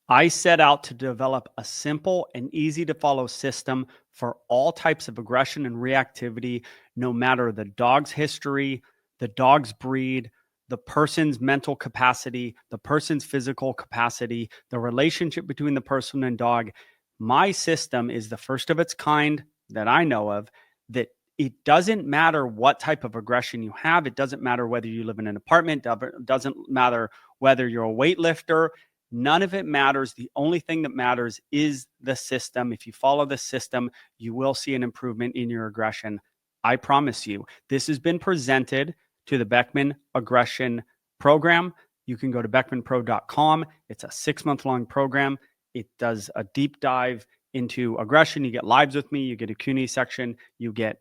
I set out to develop a simple and easy to follow system for all types of aggression and reactivity, no matter the dog's history, the dog's breed, the person's mental capacity, the person's physical capacity, the relationship between the person and dog. My system is the first of its kind that I know of, that it doesn't matter what type of aggression you have. It doesn't matter whether you live in an apartment. It doesn't matter whether you're a weightlifter. None of it matters. The only thing that matters is the system. If you follow the system, you will see an improvement in your aggression. I promise you. This has been presented to the Beckman Aggression Program. You can go to beckmanpro.com. It's a 6-month-long program. It does a deep dive into aggression. You get lives with me. You get a Q&A section. You get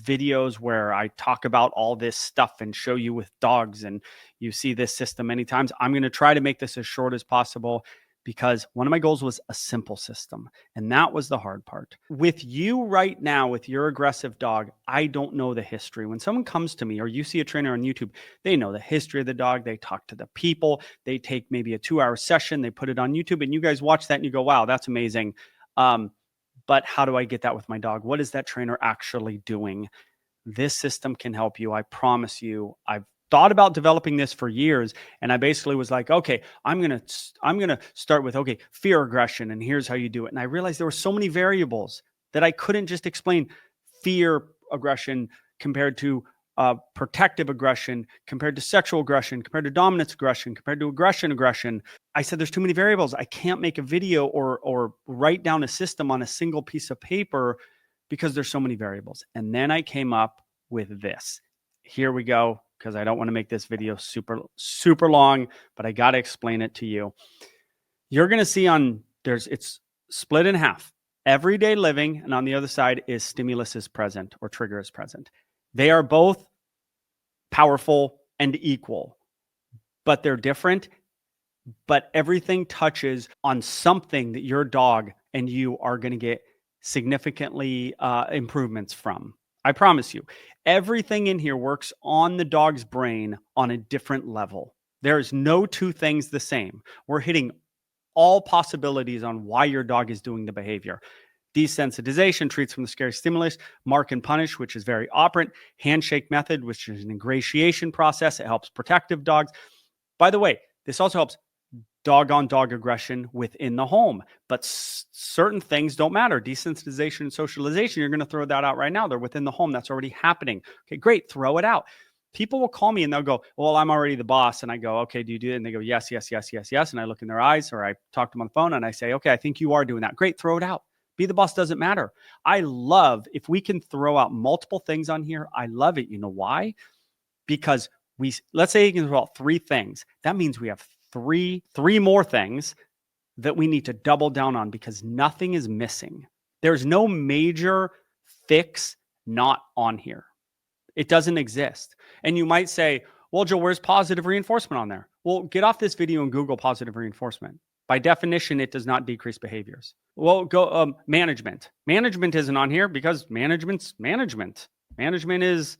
videos where I talk about all this stuff and show you with dogs, and you see this system many times. I'm going to try to make this as short as possible because one of my goals was a simple system, and that was the hard part. With you right now, with your aggressive dog, I don't know the history. When someone comes to me or you see a trainer on YouTube, they know the history of the dog. They talk to the people. They take maybe a 2-hour session. They put it on YouTube, and you guys watch that and you go, wow, that's amazing. But how do I get that with my dog? What is that trainer actually doing? This system can help you. I promise you. I've thought about developing this for years, and I basically was like, okay, I'm going to start with, okay, fear aggression, and here's how you do it. And I realized there were so many variables that I couldn't just explain fear aggression compared to protective aggression, compared to sexual aggression, compared to dominance aggression, compared to aggression. I said, there's too many variables. I can't make a video or write down a system on a single piece of paper because there's so many variables. And then I came up with this. Here we go, because I don't want to make this video super long, but I got to explain it to you. You're going to see it's split in half. Everyday living, and on the other side is stimulus is present or trigger is present. They are both powerful and equal, but they're different. But everything touches on something that your dog and you are going to get significantly improvements from. I promise you, everything in here works on the dog's brain on a different level. There's no two things the same. We're hitting all possibilities on why your dog is doing the behavior. Desensitization treats from the scary stimulus, mark and punish, which is very operant, handshake method, which is an ingratiation process. It helps protective dogs. By the way, this also helps dog-on-dog aggression within the home, but certain things don't matter. Desensitization and socialization, you're going to throw that out right now. They're within the home. That's already happening. Okay, great. Throw it out. People will call me and they'll go, well, I'm already the boss. And I go, okay, do you do it? And they go, yes. And I look in their eyes, or I talk to them on the phone and I say, okay, I think you are doing that. Great. Throw it out. Be the boss doesn't matter. I love if we can throw out multiple things on here. I love it. You know why? Because let's say you can throw out 3 things. That means we have three more things that we need to double down on, because nothing is missing. There's no major fix not on here. It doesn't exist. And you might say, well, Joe, where's positive reinforcement on there? Well, get off this video and Google positive reinforcement. By definition, it does not decrease behaviors. Well, go management. Management isn't on here because management's management. Management is,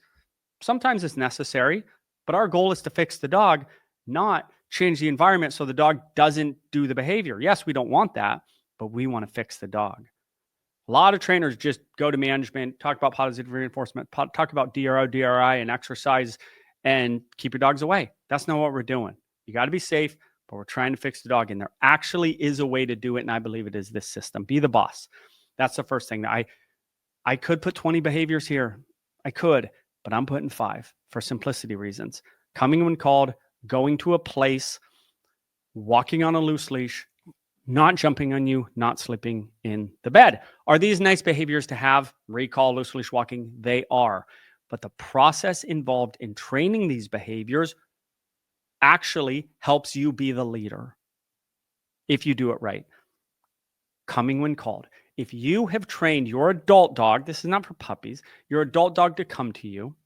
sometimes it's necessary, but our goal is to fix the dog, not change the environment so the dog doesn't do the behavior. Yes, we don't want that, but we want to fix the dog. A lot of trainers just go to management, talk about positive reinforcement, talk about DRO, DRI, and exercise, and keep your dogs away. That's not what we're doing. You got to be safe, but we're trying to fix the dog. And there actually is a way to do it, and I believe it is this system. Be the boss. That's the first thing. I could put 20 behaviors here. I could, but I'm putting 5 for simplicity reasons. Coming when called, going to a place, walking on a loose leash, not jumping on you, not sleeping in the bed. Are these nice behaviors to have? Recall, loose leash walking, they are. But the process involved in training these behaviors actually helps you be the leader if you do it right. Coming when called. If you have trained your adult dog, this is not for puppies, your adult dog to come to you,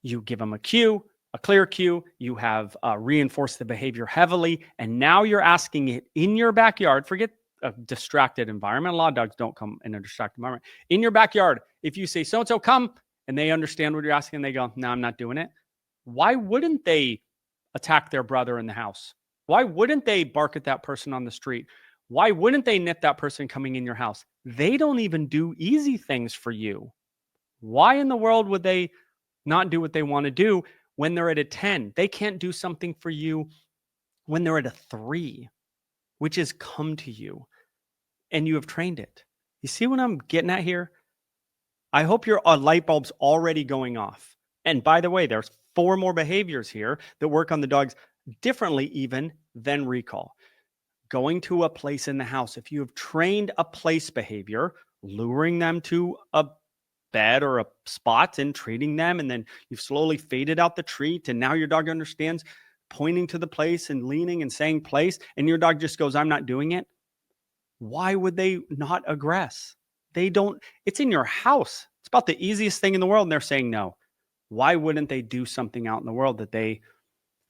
you give them a cue, a clear cue, you have reinforced the behavior heavily, and now you're asking it in your backyard. Forget a distracted environment. A lot of dogs don't come in a distracted environment. In your backyard, if you say, so-and-so, come, and they understand what you're asking, and they go, no, I'm not doing it. Why wouldn't they attack their brother in the house? Why wouldn't they bark at that person on the street? Why wouldn't they nip that person coming in your house? They don't even do easy things for you. Why in the world would they not do what they want to do when they're at a 10? They can't do something for you when they're at a 3, which is come to you and you have trained it. You see what I'm getting at here? I hope your light bulb's already going off. And by the way, there's 4 more behaviors here that work on the dogs differently even than recall. Going to a place in the house. If you have trained a place behavior, luring them to a bed or a spot and treating them, and then you've slowly faded out the treat, and now your dog understands pointing to the place and leaning and saying place, and your dog just goes, I'm not doing it. Why would they not aggress? They don't, it's in your house. It's about the easiest thing in the world, and they're saying no. Why wouldn't they do something out in the world that they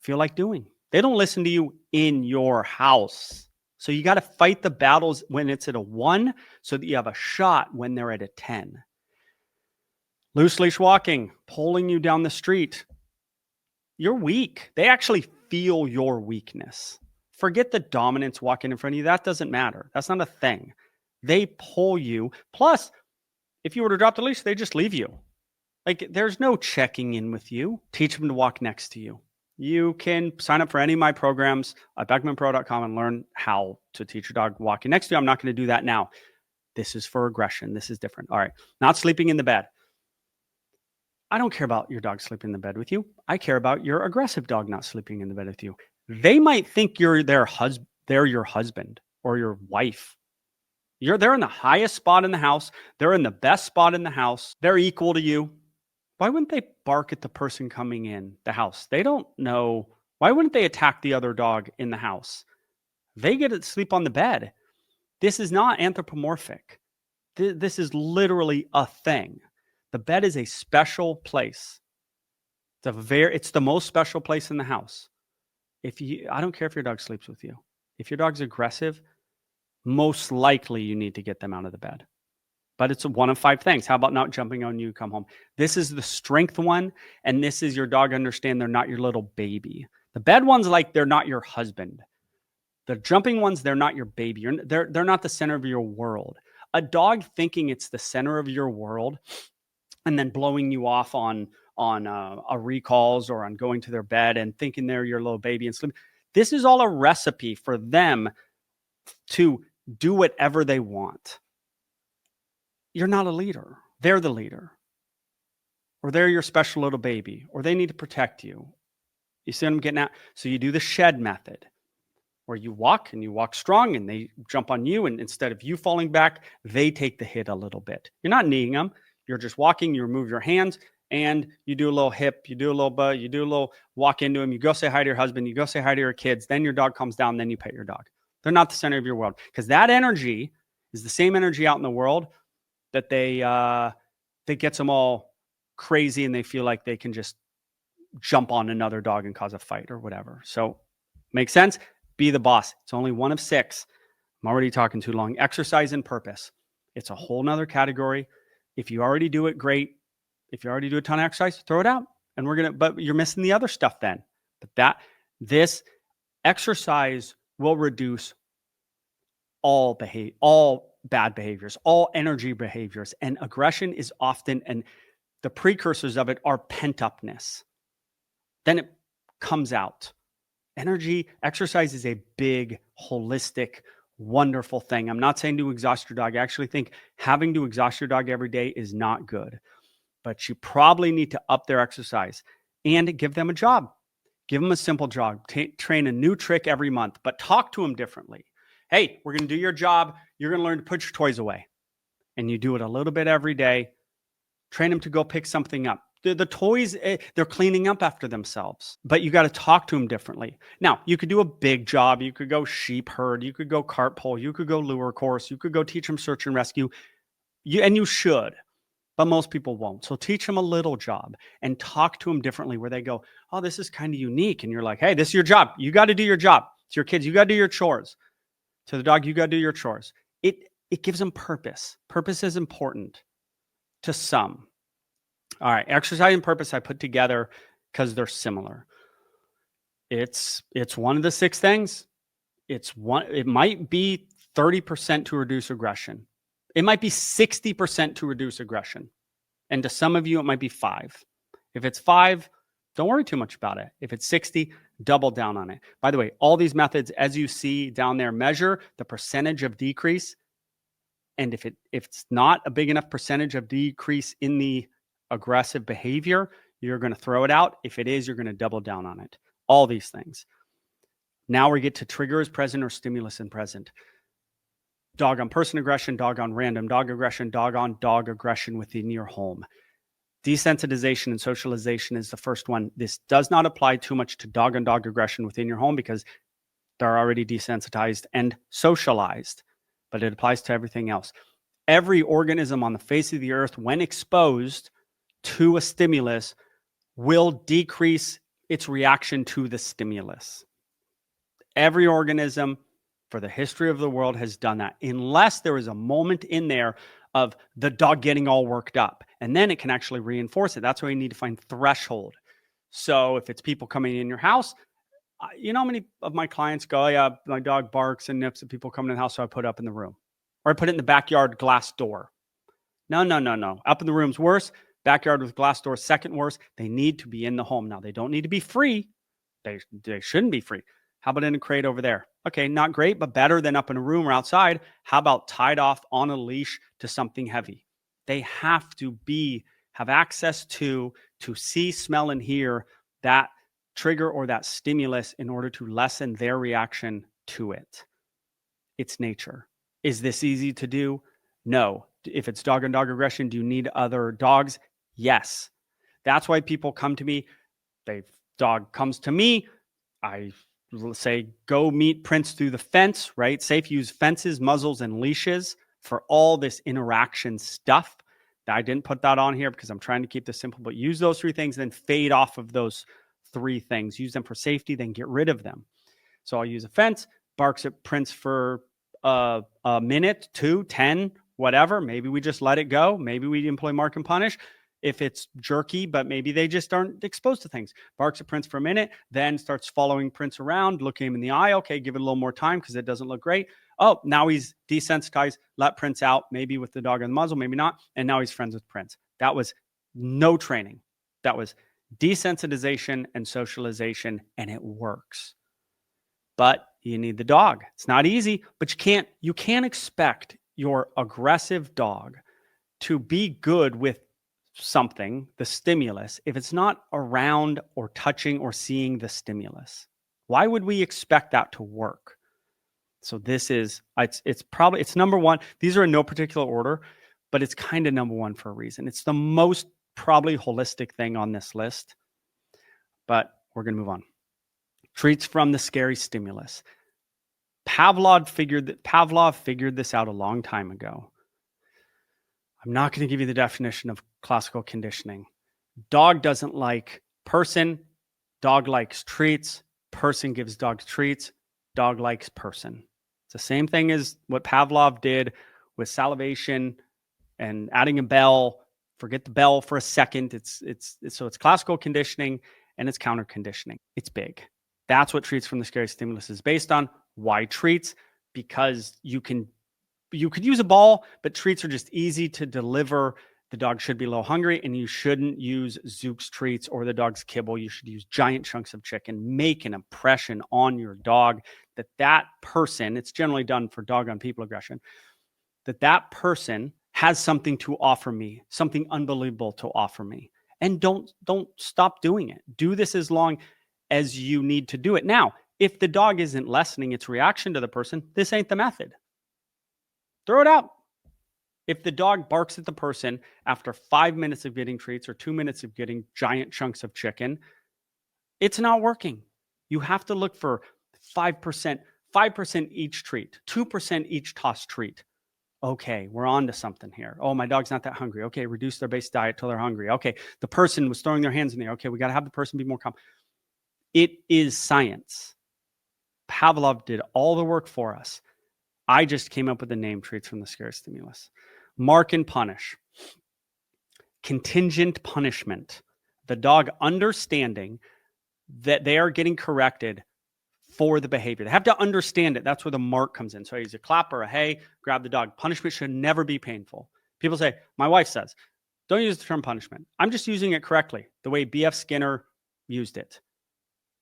feel like doing? They don't listen to you in your house. So you got to fight the battles when it's at a 1 so that you have a shot when they're at a 10. Loose leash walking, pulling you down the street. You're weak. They actually feel your weakness. Forget the dominance walking in front of you. That doesn't matter. That's not a thing. They pull you. Plus, if you were to drop the leash, they just leave you. Like, there's no checking in with you. Teach them to walk next to you. You can sign up for any of my programs at beckmanpro.com and learn how to teach your dog walking next to you. I'm not going to do that now. This is for aggression. This is different. All right. Not sleeping in the bed. I don't care about your dog sleeping in the bed with you. I care about your aggressive dog not sleeping in the bed with you. They might think you're they're your husband or your wife. They're in the highest spot in the house. They're in the best spot in the house. They're equal to you. Why wouldn't they bark at the person coming in the house? They don't know. Why wouldn't they attack the other dog in the house? They get to sleep on the bed. This is not anthropomorphic. This is literally a thing. The bed is a special place. It's the most special place in the house. I don't care if your dog sleeps with you. If your dog's aggressive, most likely you need to get them out of the bed. But it's one of 5 things. How about not jumping on you, come home? This is the strength one, and this is your dog understand they're not your little baby. The bed one's like they're not your husband. The jumping ones, they're not your baby. They're not the center of your world. A dog thinking it's the center of your world and then blowing you off on recalls or on going to their bed and thinking they're your little baby and sleeping. This is all a recipe for them to do whatever they want. You're not a leader. They're the leader. Or they're your special little baby. Or they need to protect you. You see what I'm getting at? So you do the shed method, where you walk and you walk strong and they jump on you. And instead of you falling back, they take the hit a little bit. You're not kneeing them. You're just walking. You remove your hands and you do a little hip. You do a little butt. You do a little walk into him. You go say hi to your husband. You go say hi to your kids. Then your dog comes down. Then you pet your dog. They're not the center of your world, because that energy is the same energy out in the world that that gets them all crazy and they feel like they can just jump on another dog and cause a fight or whatever. So, make sense? Be the boss. It's only 1 of 6. I'm already talking too long. Exercise and purpose. It's a whole nother category. If you already do it, great. If you already do a ton of exercise, throw it out. And but you're missing the other stuff then. But this exercise will reduce all bad behaviors, all energy behaviors. And aggression is often, and the precursors of it are pent-upness. Then it comes out. Exercise is a big, holistic, wonderful thing. I'm not saying to exhaust your dog. I actually think having to exhaust your dog every day is not good. But you probably need to up their exercise and give them a job. Give them a simple job. Train a new trick every month, but talk to them differently. Hey, we're going to do your job. You're going to learn to put your toys away. And you do it a little bit every day. Train them to go pick something up. The toys, they're cleaning up after themselves, but you got to talk to them differently. Now, you could do a big job. You could go sheep herd. You could go cart pull. You could go lure course. You could go teach them search and rescue. And you should, but most people won't. So teach them a little job and talk to them differently, where they go, oh, this is kind of unique. And you're like, hey, this is your job. You got to do your job. To your kids, you got to do your chores. To the dog, you got to do your chores. It gives them purpose. Purpose is important to some. All right, exercise and purpose I put together because they're similar. It's one of the 6 things. It might be 30% to reduce aggression. It might be 60% to reduce aggression. And to some of you, it might be 5. If it's 5, don't worry too much about it. If it's 60, double down on it. By the way, all these methods, as you see down there, measure the percentage of decrease. And if it's not a big enough percentage of decrease in the aggressive behavior, you're going to throw it out. If it is, you're going to double down on it. All these things. Now we get to trigger is present or stimulus is present. Dog on person aggression, dog on random dog aggression, dog on dog aggression within your home. Desensitization and socialization is the first one. This does not apply too much to dog on dog aggression within your home because they're already desensitized and socialized, but it applies to everything else. Every organism on the face of the earth, when exposed to a stimulus, will decrease its reaction to the stimulus. Every organism for the history of the world has done that, unless there is a moment in there of the dog getting all worked up, and then it can actually reinforce it. That's why you need to find threshold. So if it's people coming in your house, you know how many of my clients go, yeah, my dog barks and nips at people coming in the house, so I put it up in the room. Or I put it in the backyard glass door. No. Up in the room's worse. Backyard with glass door, second worst. They need to be in the home. Now, they don't need to be free. They shouldn't be free. Have about in a crate over there? Okay, not great, but better than up in a room or outside. How about tied off on a leash to something heavy? They have to have access to see, smell, and hear that trigger or that stimulus in order to lessen their reaction to it. It's nature. Is this easy to do? No. If it's dog on dog aggression, do you need other dogs? Yes. That's why people come to me. Dog comes to me. I say, go meet Prince through the fence, right? Safe use fences, muzzles, and leashes for all this interaction stuff. I didn't put that on here because I'm trying to keep this simple, but use those 3 things, then fade off of those 3 things. Use them for safety, then get rid of them. So I'll use a fence, barks at Prince for a minute, 2, 10, whatever. Maybe we just let it go. Maybe we employ mark and punish. If it's jerky, but maybe they just aren't exposed to things. Barks at Prince for a minute, then starts following Prince around, looking him in the eye. Okay, give it a little more time because it doesn't look great. Oh, now he's desensitized. Let Prince out, maybe with the dog on the muzzle, maybe not. And now he's friends with Prince. That was no training. That was desensitization and socialization, and it works. But you need the dog. It's not easy, but you can't expect your aggressive dog to be good with something, the stimulus, if it's not around or touching or seeing the stimulus. Why would we expect that to work? So this is, it's number 1. These are in no particular order, but it's kind of number 1 for a reason. It's the most probably holistic thing on this list, but we're going to move on. Treats from the scary stimulus. Pavlov figured this out a long time ago. I'm not going to give you the definition of classical conditioning. Dog doesn't like person. Dog likes treats. Person gives dog treats. Dog likes person. It's the same thing as what Pavlov did with salivation and adding a bell. Forget the bell for a second. So it's classical conditioning and it's counter conditioning. It's big. That's what treats from the scary stimulus is based on. Why treats? Because you could use a ball, but treats are just easy to deliver. The dog should be low hungry, and you shouldn't use Zook's treats or the dog's kibble. You should use giant chunks of chicken. Make an impression on your dog that person, it's generally done for dog on people aggression, that person has something to offer me, something unbelievable to offer me. And don't stop doing it. Do this as long as you need to do it. Now, if the dog isn't lessening its reaction to the person, this ain't the method. Throw it out. If the dog barks at the person after 5 minutes of getting treats or 2 minutes of getting giant chunks of chicken, it's not working. You have to look for 5% each treat, 2% each toss treat. Okay, we're on to something here. Oh, my dog's not that hungry. Okay, reduce their base diet till they're hungry. Okay, the person was throwing their hands in the air. Okay, we got to have the person be more calm. It is science. Pavlov did all the work for us. I just came up with the name treats from the scary stimulus. Mark and punish. Contingent punishment. The dog understanding that they are getting corrected for the behavior. They have to understand it. That's where the mark comes in. So I use a clap or a hey, grab the dog. Punishment should never be painful. People say, my wife says, don't use the term punishment. I'm just using it correctly, the way B.F. Skinner used it.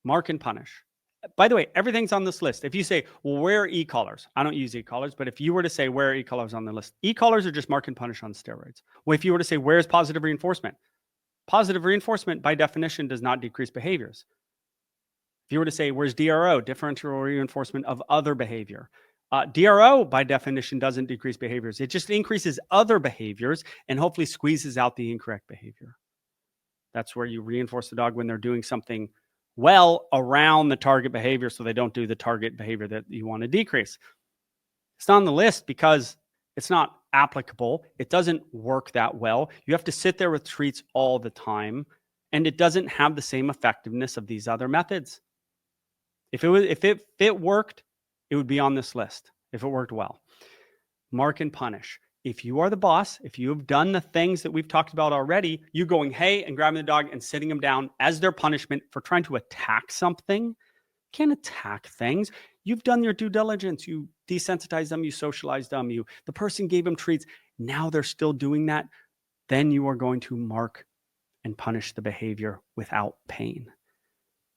Mark and punish. By the way, everything's on this list. If you say, well, where are e-collars? I don't use e-collars, but if you were to say, where are e-collars on the list? E-collars are just mark and punish on steroids. Well, if you were to say, where's positive reinforcement? Positive reinforcement, by definition, does not decrease behaviors. If you were to say, where's DRO? Differential reinforcement of other behavior. DRO, by definition, doesn't decrease behaviors. It just increases other behaviors and hopefully squeezes out the incorrect behavior. That's where you reinforce the dog when they're doing something well around the target behavior so they don't do the target behavior that you want to decrease. It's not on the list because it's not applicable. It doesn't work that well. You have to sit there with treats all the time, and it doesn't have the same effectiveness of these other methods. If it worked, it would be on this list if it worked well. Mark and punish. If you are the boss, if you have done the things that we've talked about already, you going, hey, and grabbing the dog and sitting them down as their punishment for trying to attack something. You can't attack things. You've done your due diligence. You desensitized them. You socialized them. The person gave them treats. Now they're still doing that. Then you are going to mark and punish the behavior without pain.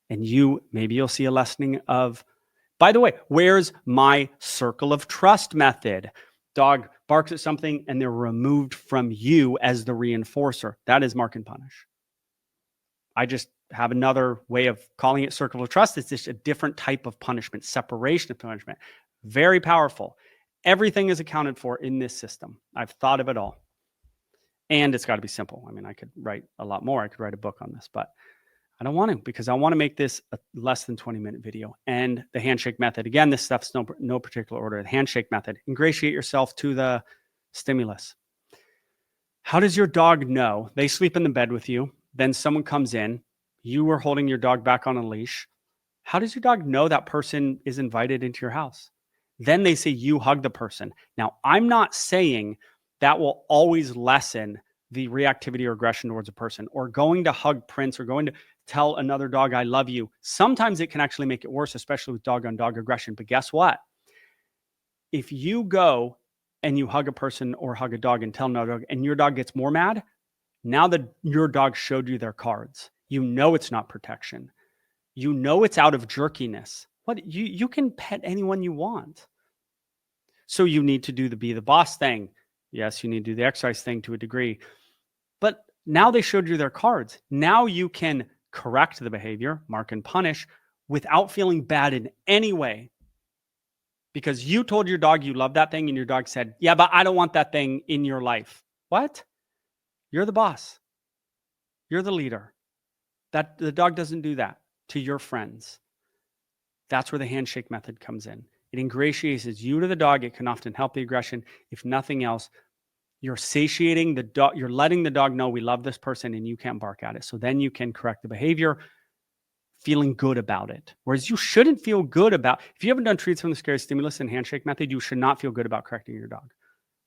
And maybe you'll see a lessening of, by the way, where's my circle of trust method? Dog barks at something and they're removed from you as the reinforcer. That is mark and punish. I just have another way of calling it circle of trust. It's just a different type of punishment, separation of punishment. Very powerful. Everything is accounted for in this system. I've thought of it all. And it's got to be simple. I mean, I could write a lot more. I could write a book on this, but I don't want to because I want to make this a less than 20-minute video. And the handshake method, again, this stuff's no particular order. The handshake method, ingratiate yourself to the stimulus. How does your dog know? They sleep in the bed with you. Then someone comes in. You are holding your dog back on a leash. How does your dog know that person is invited into your house? Then they say you hug the person. Now, I'm not saying that will always lessen the reactivity or aggression towards a person, or going to hug Prince, or going to tell another dog, I love you. Sometimes it can actually make it worse, especially with dog on dog aggression. But guess what? If you go and you hug a person or hug a dog and tell another dog, and your dog gets more mad, now that your dog showed you their cards, you know it's not protection. You know it's out of jerkiness. You can pet anyone you want. So you need to do the be the boss thing. Yes, you need to do the exercise thing to a degree. But now they showed you their cards. Now you can correct the behavior, mark and punish, without feeling bad in any way. Because you told your dog you love that thing and your dog said, yeah, but I don't want that thing in your life. What? You're the boss. You're the leader. The dog doesn't do that to your friends. That's where the handshake method comes in. It ingratiates you to the dog. It can often help the aggression. If nothing else, you're satiating the dog. You're letting the dog know we love this person and you can't bark at it. So then you can correct the behavior, feeling good about it. Whereas you shouldn't feel good about, if you haven't done treats from the scary stimulus and handshake method, you should not feel good about correcting your dog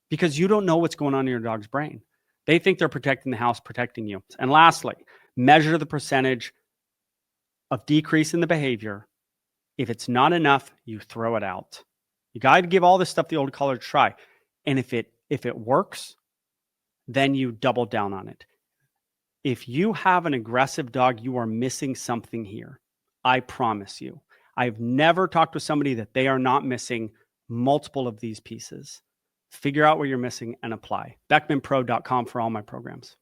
because you don't know what's going on in your dog's brain. They think they're protecting the house, protecting you. And lastly, measure the percentage of decrease in the behavior. If it's not enough, you throw it out. You got to give all this stuff the old color a try. And if it works, then you double down on it. If you have an aggressive dog, you are missing something here. I promise you. I've never talked with somebody that they are not missing multiple of these pieces. Figure out where you're missing and apply. BeckmanPro.com for all my programs.